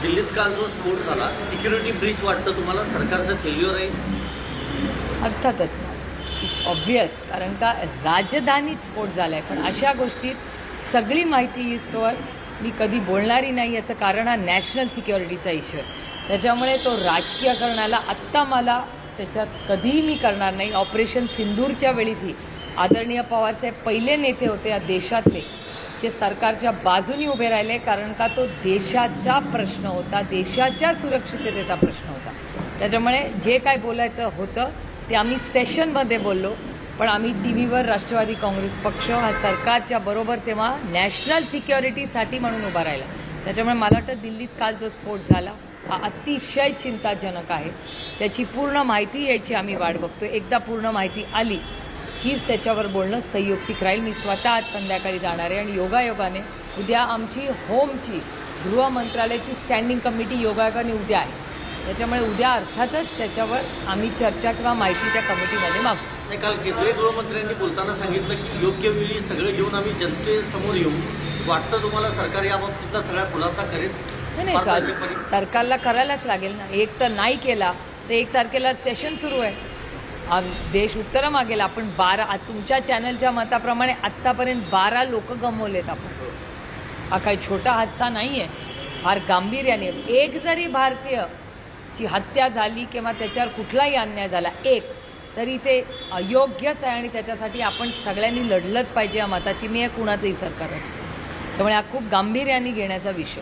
दिल्लीत काल जो स्फोट झाला, सिक्युरिटी ब्रीच वाटतं तुम्हाला सरकारचं फेल्युअर आहे? अर्थातच इट्स ऑब्वियस, कारण का राजधानीत स्फोट झाला आहे. पण अशा गोष्टीत सगळी माहिती येईस्तोवर मी कधी बोलणारी नाही. याचं कारण हा नॅशनल सिक्युरिटीचा इश्यू आहे. त्याच्यामुळे तो राजकीयकरणाला आत्ता मला त्याच्यात कधीही मी करणार नाही. ऑपरेशन सिंदूरच्या वेळीसही आदरणीय पवारसाहेब पहिले नेते होते या देशातले जे सरकारच्या बाजूनी उभे राहिले, कारण का तो देशाचा प्रश्न होता, देशाच्या सुरक्षिततेचा प्रश्न होता. त्याच्यामुळे जे काय बोलायचं होतं ते आम्ही सेशनमध्ये बोललो, पण आम्ही टी व्हीवर राष्ट्रवादी काँग्रेस पक्ष हा सरकारच्या बरोबर तेव्हा नॅशनल सिक्युरिटीसाठी म्हणून उभा राहिला. त्याच्यामुळे मला वाटतं दिल्लीत काल जो स्फोट झाला हा अतिशय चिंताजनक आहे. त्याची पूर्ण माहिती यायची आम्ही वाट बघतो. एकदा पूर्ण माहिती आली हीच त्याच्यावर बोलणं संयुक्तिक राहील. मी स्वतः आज संध्याकाळी जाणार आहे आणि योगायोगाने उद्या आमची होमची गृह मंत्रालयाची स्टँडिंग कमिटी योगायोगाने उद्या आहे. त्याच्यामुळे उद्या अर्थातच त्याच्यावर आम्ही चर्चा किंवा माहिती त्या कमिटीमध्ये मागू. नाही, काल केंद्रीय गृहमंत्र्यांनी बोलताना सांगितलं की योग्य वेळी सगळं घेऊन आम्ही जनतेसमोर येऊ. वाटतं तुम्हाला सरकार याबाबतीतला सगळा खुलासा करेल? नाही, सरकारला करायलाच लागेल ना. एक तर नाही केला तर 1 तारखेला सेशन सुरू आहे. देश उत्तरं मागेल. आपण 12 तुमच्या चॅनलच्या मताप्रमाणे आत्तापर्यंत 12 लोक गमावलेत आपण. हा काही छोटा हादसा नाही आहे, फार गांभीर्याने. एक जरी भारतीयची हत्या झाली किंवा त्याच्यावर कुठलाही अन्याय झाला एक, तरी ते अयोग्यच आहे आणि त्याच्यासाठी आपण सगळ्यांनी लढलंच पाहिजे या मताची मी कुणाचंही सरकार असतो. त्यामुळे हा खूप गांभीर्याने घेण्याचा विषय.